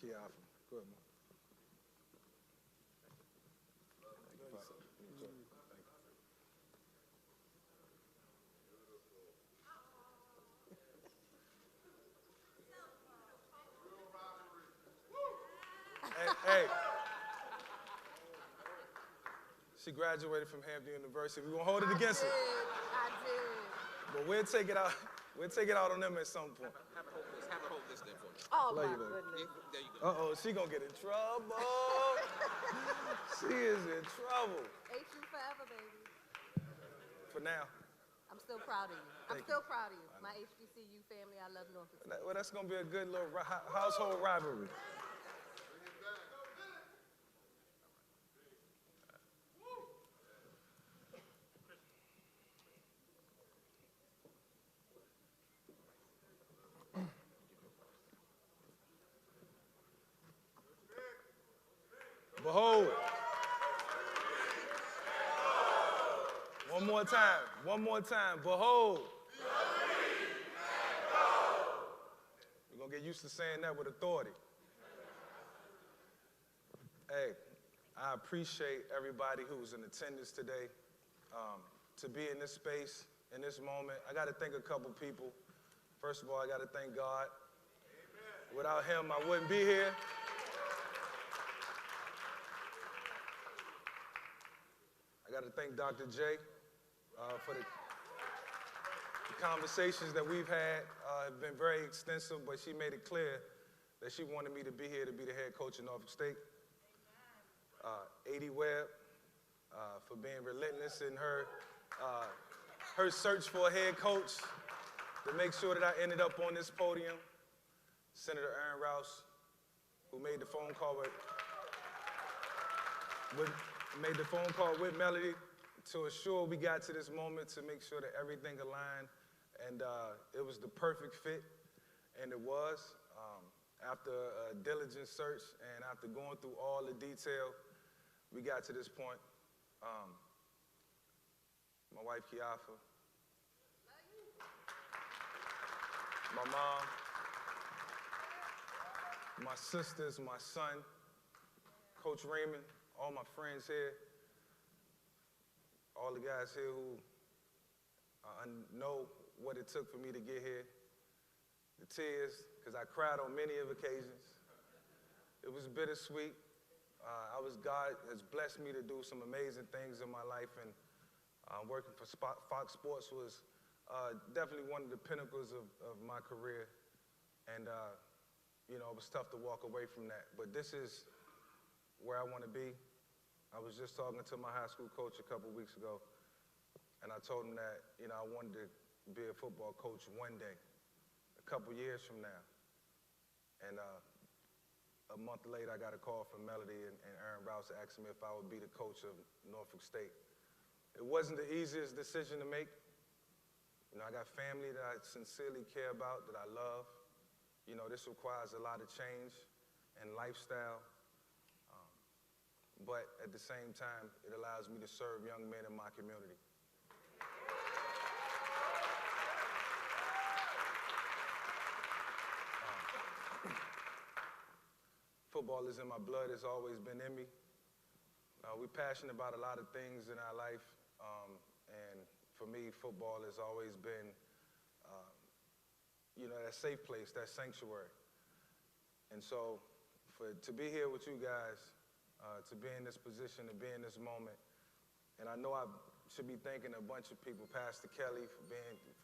Kiafa. Go ahead, man. Hey, she graduated from Hampton University. We're gonna hold it against her. I did. But we'll take it out. We'll take it out on them at some point. Have her hold this there for me. Oh Love my you, baby. goodness. There you go. Uh-oh, she gonna get in trouble. She is in trouble. HU forever, baby. For now. I'm still proud of you. I'm still proud of you. My HBCU family, I love Norfolk. Well, that's gonna be a good little household rivalry. Behold. One more time. One more time. Behold. We're going to get used to saying that with authority. Hey, I appreciate everybody who's in attendance today. To be in this space, in this moment, I got to thank a couple people. First of all, I got to thank God. Amen. Without him, I wouldn't be here. I got to thank Dr. J for the conversations that we've had have been very extensive, but she made it clear that she wanted me to be here to be the head coach of Norfolk State. A.D. Webb for being relentless in her search for a head coach to make sure that I ended up on this podium. Senator Aaron Rouse, who made the phone call with Melody to assure we got to this moment, to make sure that everything aligned, and it was the perfect fit, and it was. After a diligent search and after going through all the detail, we got to this point. My wife, Kiafa, my mom, my sisters, my son, Coach Raymond, all my friends here, all the guys here who know what it took for me to get here. The tears, because I cried on many of occasions. It was bittersweet. God has blessed me to do some amazing things in my life, and working for Fox Sports was definitely one of the pinnacles of my career. And, it was tough to walk away from that. But this is where I want to be. I was just talking to my high school coach a couple weeks ago, and I told him that, I wanted to be a football coach one day, a couple years from now. And a month later, I got a call from Melody and Aaron Rouse asking me if I would be the coach of Norfolk State. It wasn't the easiest decision to make. I got family that I sincerely care about, that I love. This requires a lot of change and lifestyle. But at the same time, it allows me to serve young men in my community. Football is in my blood. It's always been in me. We're passionate about a lot of things in our life. And for me, football has always been, that safe place, that sanctuary. And so to be here with you guys, to be in this position, to be in this moment, and I know I should be thanking a bunch of people, Pastor Kelly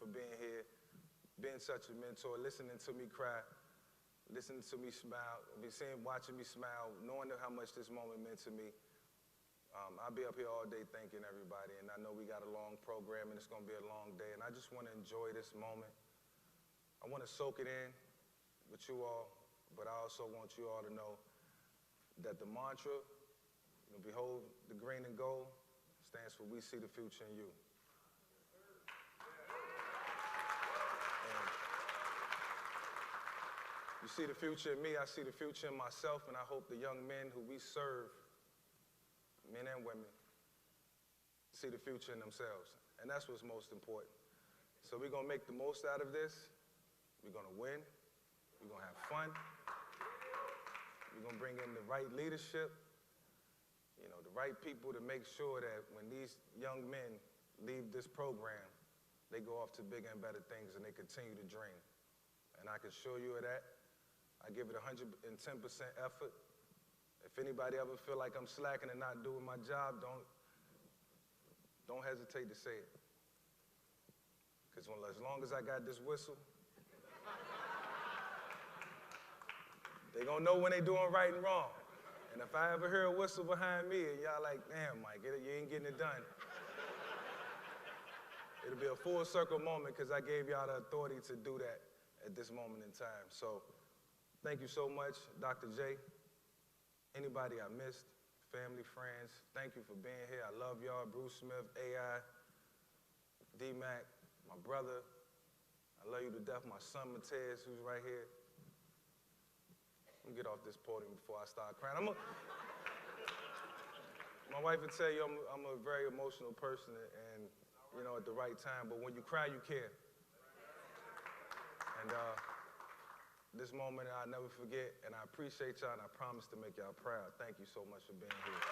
for being here, being such a mentor, listening to me cry, listening to me smile, watching me smile, knowing how much this moment meant to me. I'll be up here all day thanking everybody, and I know we got a long program and it's gonna be a long day, and I just wanna enjoy this moment. I wanna soak it in with you all, but I also want you all to know that the mantra, behold the green and gold, stands for we see the future in you. And you see the future in me, I see the future in myself, and I hope the young men who we serve, men and women, see the future in themselves. And that's what's most important. So we're gonna make the most out of this. We're gonna win. We're gonna have fun. We're going to bring in the right leadership, you know, the right people to make sure that when these young men leave this program, they go off to bigger and better things and they continue to dream. And I can assure you of that. I give it 110% effort. If anybody ever feel like I'm slacking and not doing my job, don't hesitate to say it. Because as long as I got this whistle, they gonna know when they doing right and wrong. And if I ever hear a whistle behind me and y'all like, damn, Mike, you ain't getting it done, it'll be a full circle moment because I gave y'all the authority to do that at this moment in time. So thank you so much, Dr. J. Anybody I missed, family, friends, thank you for being here. I love y'all. Bruce Smith, AI, D-Mac, my brother. I love you to death. My son, Matez, who's right here. Let me get off this podium before I start crying. My wife would tell you I'm a very emotional person and, you know, at the right time, but when you cry, you care. And this moment I'll never forget, and I appreciate y'all, and I promise to make y'all proud. Thank you so much for being here.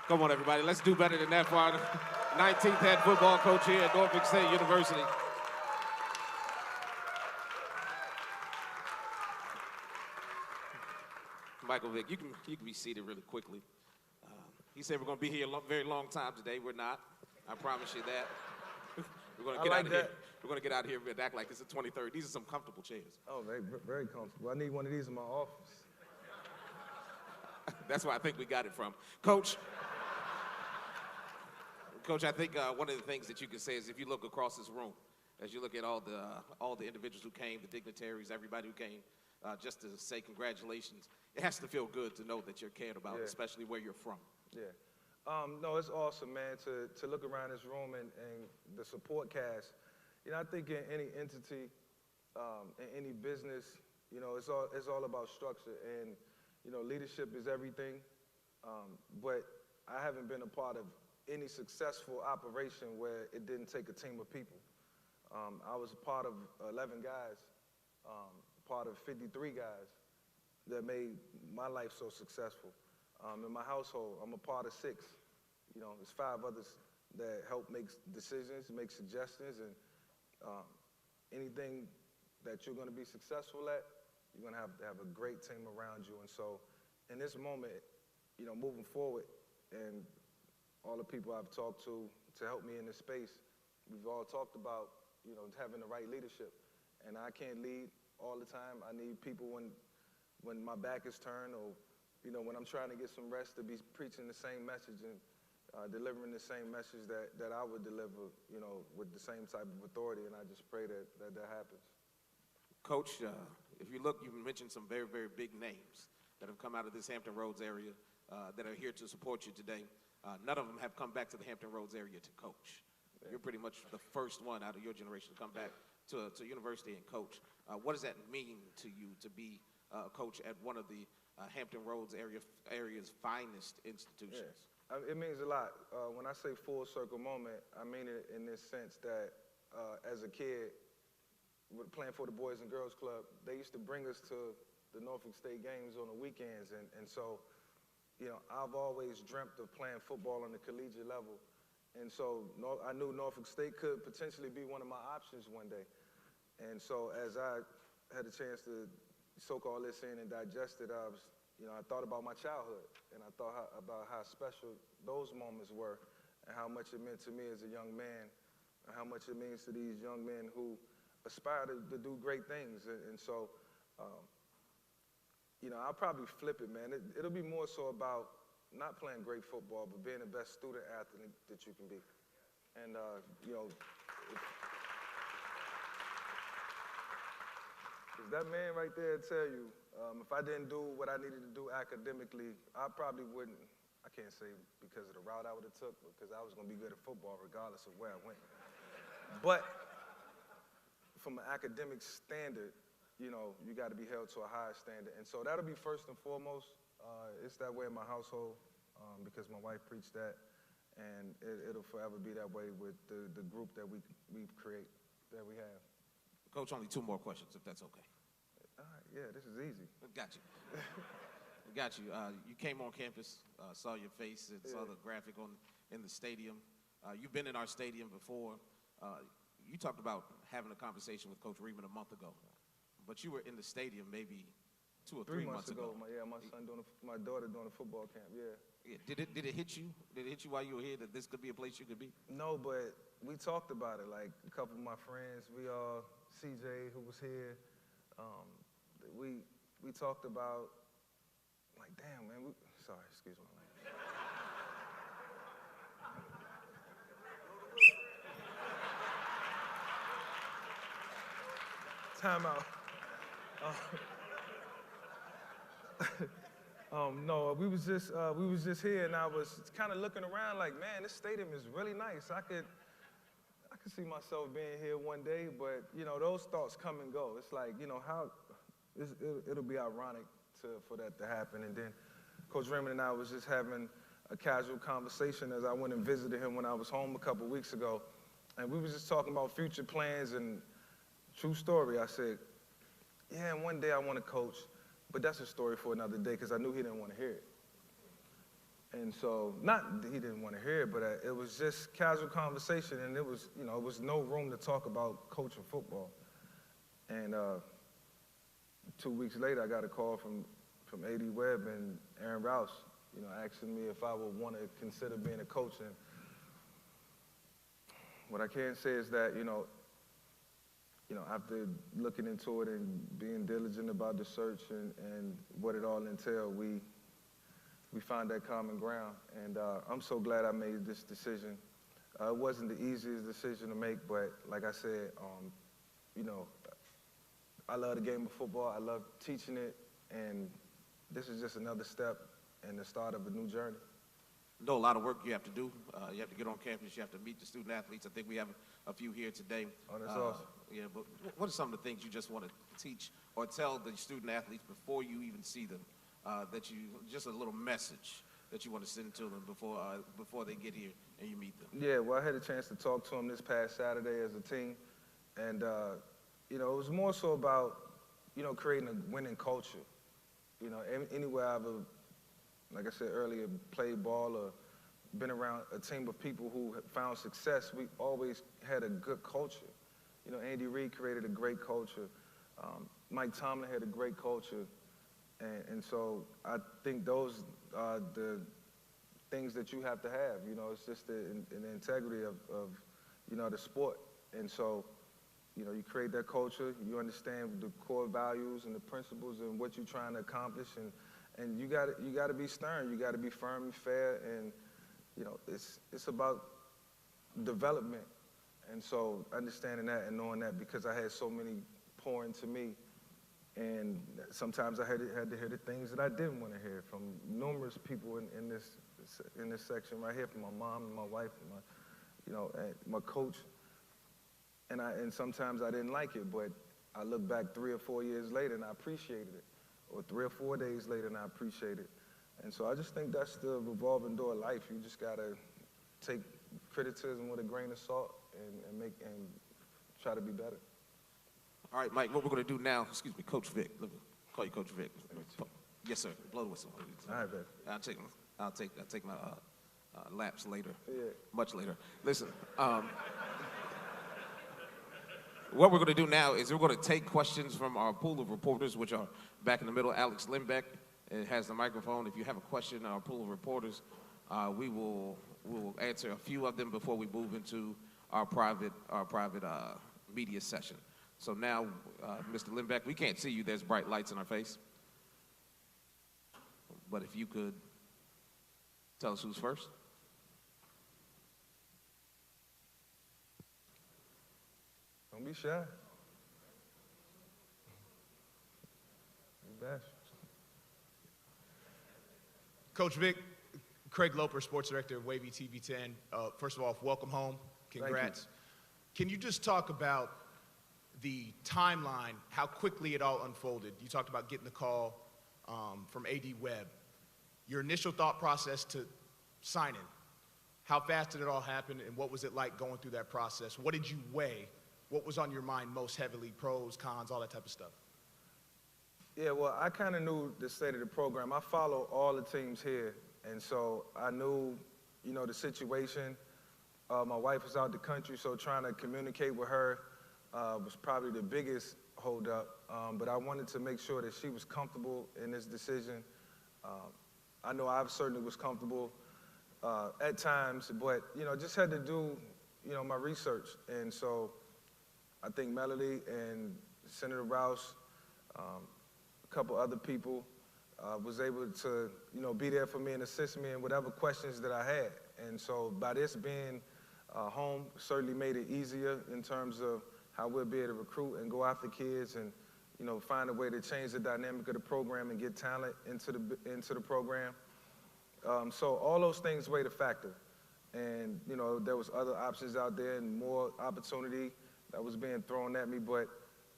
Come on, everybody. Let's do better than that for our 19th head football coach here at Norfolk State University. Michael Vick, you can be seated really quickly. He said we're going to be here a very long time today. We're not. I promise you that. We're going to get out of here. We're going to get out of here and act like it's the 23rd. These are some comfortable chairs. Oh, very, very comfortable. I need one of these in my office. That's where I think we got it from. Coach, I think one of the things that you can say is if you look across this room, as you look at all the individuals who came, the dignitaries, everybody who came, just to say congratulations, it has to feel good to know that you're cared about, especially where you're from. Yeah. No, it's awesome, man, to look around this room and the support cast. You know, I think in any entity, in any business, you know, it's all about structure. And, you know, leadership is everything. But I haven't been a part of any successful operation where it didn't take a team of people. I was a part of 11 guys, part of 53 guys that made my life so successful. In my household, I'm a part of 6. You know, there's 5 others that help make decisions, make suggestions, and anything that you're gonna be successful at, you're gonna have to have a great team around you. And so in this moment, you know, moving forward, and all the people I've talked to help me in this space, we've all talked about, you know, having the right leadership. And I can't lead all the time. I need people when my back is turned, or, you know, when I'm trying to get some rest, to be preaching the same message and delivering the same message that I would deliver, you know, with the same type of authority. And I just pray that happens. Coach, if you look, you mentioned some very, very big names that have come out of this Hampton Roads area that are here to support you today. None of them have come back to the Hampton Roads area to coach. Yeah. You're pretty much the first one out of your generation to come back to university and coach. What does that mean to you to be a coach at one of the Hampton Roads area's finest institutions? Yeah. It means a lot. When I say full circle moment, I mean it in this sense that as a kid, playing for the Boys and Girls Club, they used to bring us to the Norfolk State games on the weekends. And so, you know, I've always dreamt of playing football on the collegiate level. And so I knew Norfolk State could potentially be one of my options one day. And so as I had a chance to soak all this in and digest it, I thought about my childhood, and I thought about how special those moments were and how much it meant to me as a young man and how much it means to these young men who aspire to do great things. And so, you know, I'll probably flip it, man. It'll be more so about not playing great football, but being the best student athlete that you can be. And, you know, if that man right there tell you, if I didn't do what I needed to do academically, I probably wouldn't, I can't say because of the route I would have took, because I was gonna be good at football regardless of where I went. But from an academic standard, you know, you gotta be held to a higher standard. And so that'll be first and foremost. It's that way in my household. because my wife preached that, and it'll forever be that way with the group that we create, that we have. Coach, only 2 more questions, if that's okay. All right, yeah, this is easy. Got you. Got you. You came on campus, saw your face, and saw the graphic in the stadium. You've been in our stadium before. You talked about having a conversation with Coach Reeman a month ago, but you were in the stadium maybe 2 or 3 months ago. My daughter doing a football camp. Yeah. Did it hit you? Did it hit you while you were here that this could be a place you could be? No, but we talked about it. Like a couple of my friends, CJ who was here, we talked about, like, damn man. Sorry, excuse my language. Time out. No, we was just here, and I was kind of looking around like, man, this stadium is really nice. I could see myself being here one day, but you know, those thoughts come and go. It's like, you know, it'll be ironic for that to happen. And then Coach Raymond and I was just having a casual conversation as I went and visited him when I was home a couple weeks ago, and we was just talking about future plans. And true story, I said, yeah, and one day I want to coach. But that's a story for another day, because I knew he didn't want to hear it. And so, not that he didn't want to hear it, but it was just casual conversation, and it was, you know, it was no room to talk about coaching football. And 2 weeks later, I got a call from A.D. Webb and Aaron Rouse, you know, asking me if I would want to consider being a coach. And what I can say is that, you know, after looking into it and being diligent about the search and what it all entailed, we found that common ground. And I'm so glad I made this decision. It wasn't the easiest decision to make, but like I said, you know, I love the game of football. I love teaching it, and this is just another step and the start of a new journey. Know a lot of work you have to do. You have to get on campus. You have to meet the student athletes. I think we have a few here today. Oh, that's awesome. Yeah, but what are some of the things you just want to teach or tell the student athletes before you even see them? Just a little message that you want to send to them before they get here and you meet them. Yeah, well, I had a chance to talk to them this past Saturday as a team, and you know, it was more so about, you know, creating a winning culture. You know, anywhere I've ever, like I said earlier, played ball or been around a team of people who have found success, we always had a good culture. You know, Andy Reid created a great culture. Mike Tomlin had a great culture. And so I think those are the things that you have to have. You know, it's just the integrity of, you know, the sport. And so, you know, you create that culture, you understand the core values and the principles and what you're trying to accomplish, and you got to be stern, you got to be firm and fair, and you know, it's about development. And so understanding that and knowing that, because I had so many pour into me, and sometimes I had to hear the things that I didn't want to hear from numerous people in this section right here, from my mom and my wife and my coach. And sometimes I didn't like it, but I look back 3 or 4 years later and I appreciated it, or 3 or 4 days later and I appreciate it. And so I just think that's the revolving door of life. You just gotta take criticism with a grain of salt and try to be better. All right, Mike, what we're going to do now, excuse me, Coach Vick. Let me call you Coach Vick. Yes, sir. Blow the whistle. All right, baby. I'll take my laps later, yeah. Much later. Listen, what we're going to do now is we're going to take questions from our pool of reporters, which are back in the middle. Alex Limbeck has the microphone. If you have a question, our pool of reporters, we will answer a few of them before we move into our private media session. So now, Mr. Limbeck, we can't see you. There's bright lights in our face. But if you could tell us who's first. Don't be shy. Be bashful. Coach Vick, Craig Loper, Sports Director of Wavy TV 10. First of all, welcome home. Congrats. Can you just talk about the timeline, how quickly it all unfolded? You talked about getting the call from A.D. Webb. your initial thought process to signing. How fast did it all happen, and what was it like going through that process? What did you weigh? What was on your mind most heavily? Pros, cons, all that type of stuff. Yeah, well, I kind of knew the state of the program. I follow all the teams here, and so I knew, you know, the situation. My wife was out the country, so trying to communicate with her was probably the biggest holdup. But I wanted to make sure that she was comfortable in this decision. I know I certainly was comfortable at times, but, you know, just had to do, you know, my research. And so I think Melody and Senator Rouse, a couple other people, was able to, you know, be there for me and assist me in whatever questions that I had. And so by this being home, certainly made it easier in terms of how we'll be able to recruit and go after kids and, you know, find a way to change the dynamic of the program and get talent into the program. So all those things weighed a factor. And, you know, there was other options out there and more opportunity that was being thrown at me, but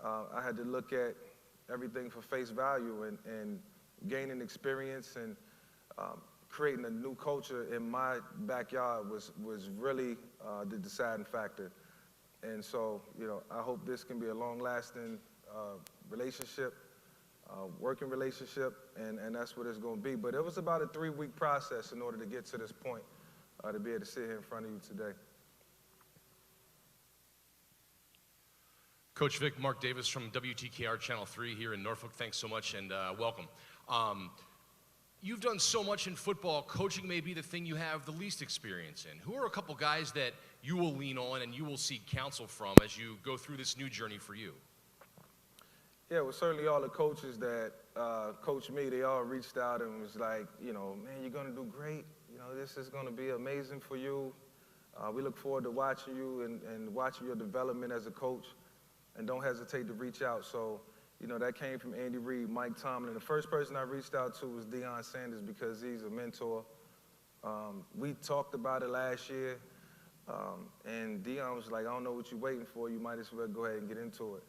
I had to look at everything for face value and gaining experience and creating a new culture in my backyard was really the deciding factor. And so, you know, I hope this can be a long-lasting relationship, working relationship, and that's what it's going to be. But it was about a 3-week process in order to get to this point, to be able to sit here in front of you today. Coach Vick, Mark Davis from WTKR Channel 3 here in Norfolk. Thanks so much and welcome. You've done so much in football. Coaching may be the thing you have the least experience in. Who are a couple guys that you will lean on and you will seek counsel from as you go through this new journey for you? Yeah, well, certainly all the coaches that coached me, they all reached out and was like, you know, man, you're going to do great. You know, this is going to be amazing for you. We look forward to watching you and watching your development as a coach. And don't hesitate to reach out. So, you know, that came from Andy Reid, Mike Tomlin. The first person I reached out to was Deion Sanders because he's a mentor. We talked about it last year, and Deion was like, I don't know what you're waiting for. You might as well go ahead and get into it.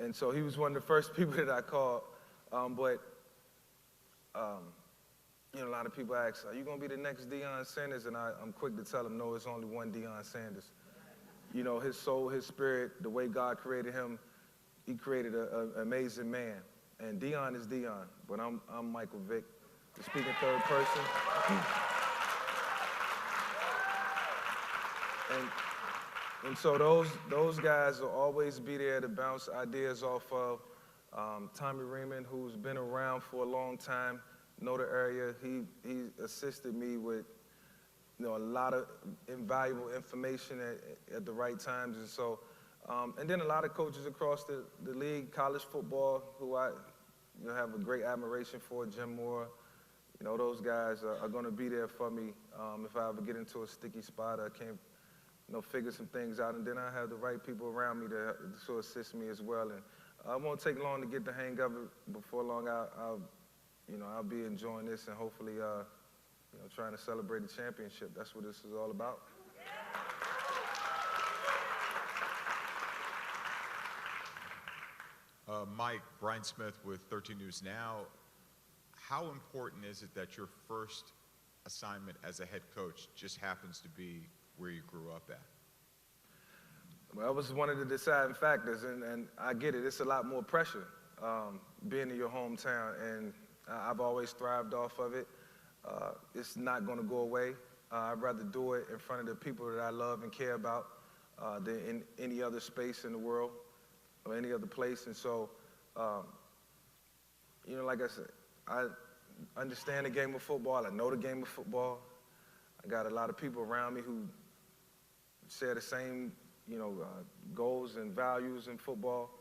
And so he was one of the first people that I called. You know, a lot of people ask, are you going to be the next Deion Sanders? And I'm quick to tell them, no, it's only one Deion Sanders. You know, his soul, his spirit, the way God created him, he created an amazing man. And Deion is Deion, but I'm Michael Vick, the speaking third person. And so those guys will always be there to bounce ideas off of. Tommy Raymond, who's been around for a long time, know the area. He assisted me with, you know, a lot of invaluable information at the right times. And so, and then a lot of coaches across the league, college football, who I have a great admiration for, Jim Moore. You know, those guys are going to be there for me if I ever get into a sticky spot. I can't, you know, figure some things out. And then I have the right people around me to assist me as well. And it won't take long to get the hang of it. Before long, I'll be enjoying this and hopefully, you know, trying to celebrate the championship. That's what this is all about. Mike, Brian Smith with 13 News Now. How important is it that your first assignment as a head coach just happens to be where you grew up at? Well, it was one of the deciding factors, and I get it. It's a lot more pressure being in your hometown, and I've always thrived off of it. It's not going to go away. I'd rather do it in front of the people that I love and care about than in any other space in the world or any other place. And so, you know, like I said, I understand the game of football. I know the game of football. I got a lot of people around me who share the same, you know, goals and values in football.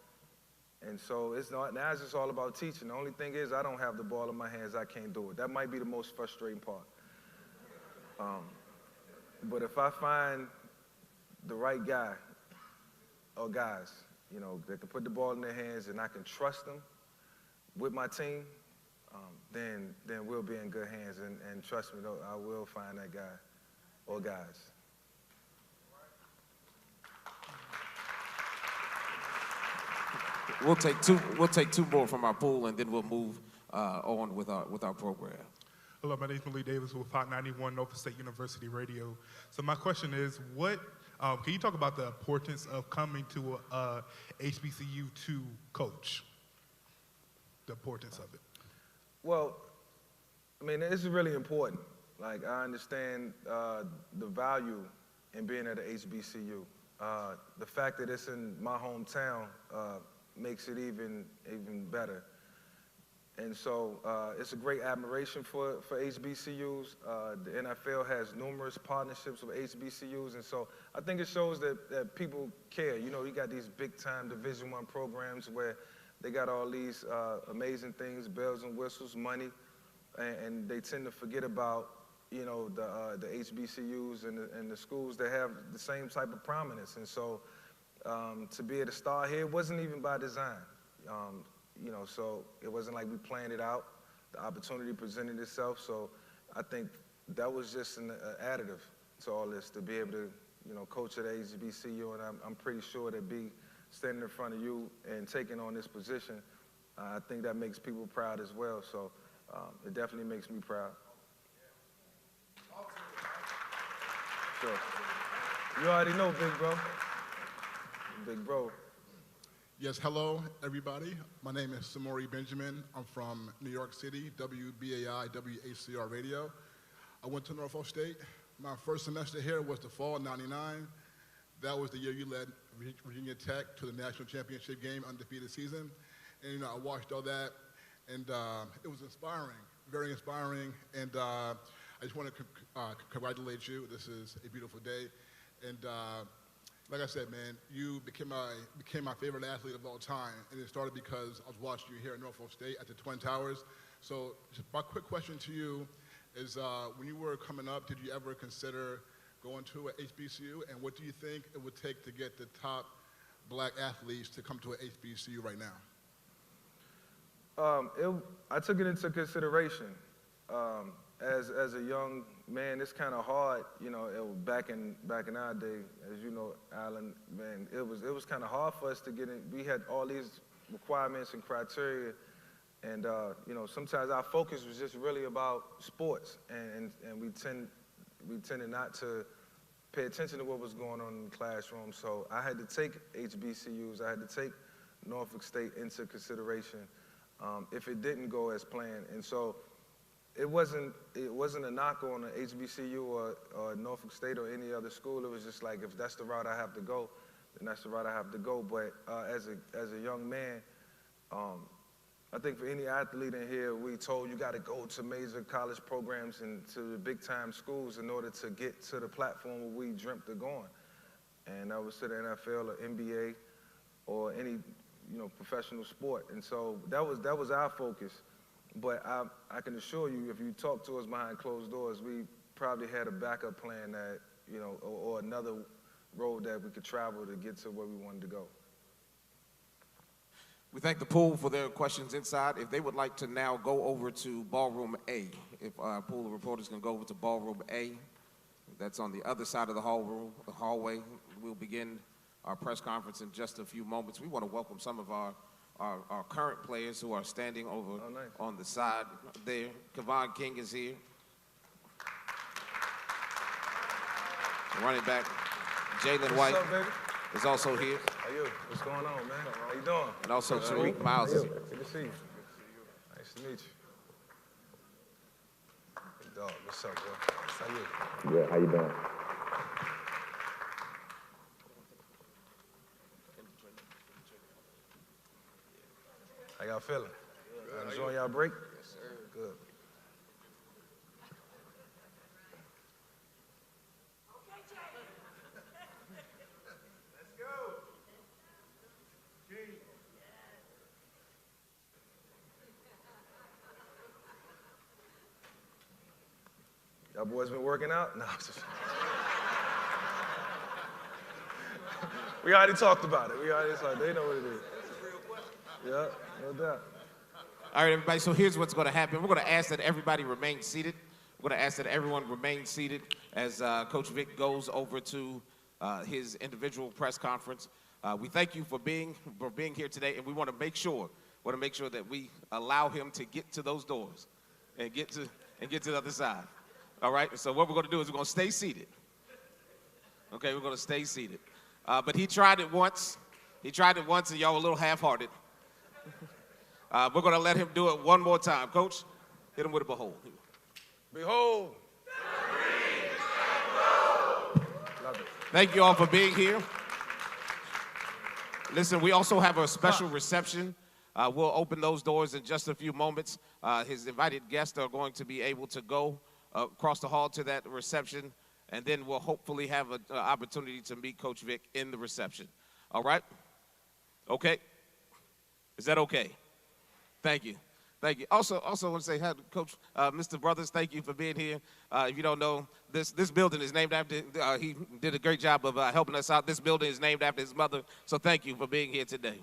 And so now it's just all about teaching. The only thing is I don't have the ball in my hands. I can't do it. That might be the most frustrating part. But if I find the right guy or guys, you know, that can put the ball in their hands and I can trust them with my team, then we'll be in good hands. And trust me, I will find that guy or guys. We'll take two more from our pool, and then we'll move on with our program. Hello, my name is Malik Davis with Hot 91 Norfolk State University Radio. So my question is, can you talk about the importance of coming to a HBCU to coach? The importance of it. Well, I mean, this is really important. Like, I understand the value in being at a HBCU. The fact that it's in my hometown makes it even better. And so it's a great admiration for HBCUs. The NFL has numerous partnerships with HBCUs, and so I think it shows that people care. You know, you got these big-time Division I programs where they got all these amazing things, bells and whistles, money, and they tend to forget about, you know, the HBCUs and the schools that have the same type of prominence. And so to be at a star here wasn't even by design. You know, so it wasn't like we planned it out. The opportunity presented itself, so I think that was just an additive to all this, to be able to, you know, coach at HBCU, and I'm pretty sure that standing in front of you and taking on this position, I think that makes people proud as well, so it definitely makes me proud. Sure. You already know, big bro. Big bro. Yes, hello, everybody. My name is Samori Benjamin. I'm from New York City, WBAI, WHCR Radio. I went to Norfolk State. My first semester here was the fall, '99. That was the year you led Virginia Tech to the national championship game, undefeated season. And, you know, I watched all that, and it was inspiring, very inspiring. And I just want to congratulate you. This is a beautiful day. And like I said, man, you became my favorite athlete of all time, and it started because I was watching you here at Norfolk State at the Twin Towers. So just my quick question to you is, when you were coming up, did you ever consider going to a HBCU, and what do you think it would take to get the top black athletes to come to a HBCU right now? I took it into consideration. As a young man, it's kind of hard, you know. Back in our day, as you know, Alan, man, it was kind of hard for us to get in. We had all these requirements and criteria, and you know, sometimes our focus was just really about sports, and we tended not to pay attention to what was going on in the classroom. So I had to take HBCUs, I had to take Norfolk State into consideration if it didn't go as planned, and so. It wasn't a knock on an HBCU or Norfolk State or any other school. It was just like, if that's the route I have to go, then that's the route I have to go. But as a young man, I think for any athlete in here, we told you got to go to major college programs and to the big time schools in order to get to the platform where we dreamt of going. And that was to the NFL or NBA or any, you know, professional sport. And so that was our focus. But I can assure you, if you talk to us behind closed doors, we probably had a backup plan that, you know, or another road that we could travel to get to where we wanted to go. We thank the pool for their questions inside. If they would like to now go over to Ballroom A, if our pool of reporters can go over to Ballroom A, that's on the other side of the hallway. We'll begin our press conference in just a few moments. We want to welcome some of our current players who are standing over on the side there. Kevon King is here. Running back Jalen White is also here. How you? What's going on, man? How you doing? And also Tariq Miles is here. Good to see you. Nice to meet you. Good dog. What's up, bro? How you? Good. How you doing? How y'all feeling? Enjoying y'all break? Yes, sir. Good. Let's go. Y'all boys been working out? No, I'm just... We already talked about it. They know what it is. Yeah, no doubt. All right, everybody, so here's what's going to happen. We're going to ask that everybody remain seated. We're going to ask that everyone remain seated as Coach Vick goes over to his individual press conference. We thank you for being here today, and we want to make sure that we allow him to get to those doors and get and get to the other side. All right, so what we're going to do is we're going to stay seated. Okay, we're going to stay seated. But he tried it once. He tried it once, and y'all were a little half-hearted. We're going to let him do it one more time. Coach, hit him with a behold. Behold. Love it. Thank you all for being here. Listen, we also have a special reception. We'll open those doors in just a few moments. His invited guests are going to be able to go across the hall to that reception, and then we'll hopefully have an opportunity to meet Coach Vick in the reception. All right? Okay? Is that okay? Thank you. Thank you. Also I want to say, hi, Coach, Mr. Brothers, thank you for being here. If you don't know, this building is named after, he did a great job of helping us out. This building is named after his mother, so thank you for being here today.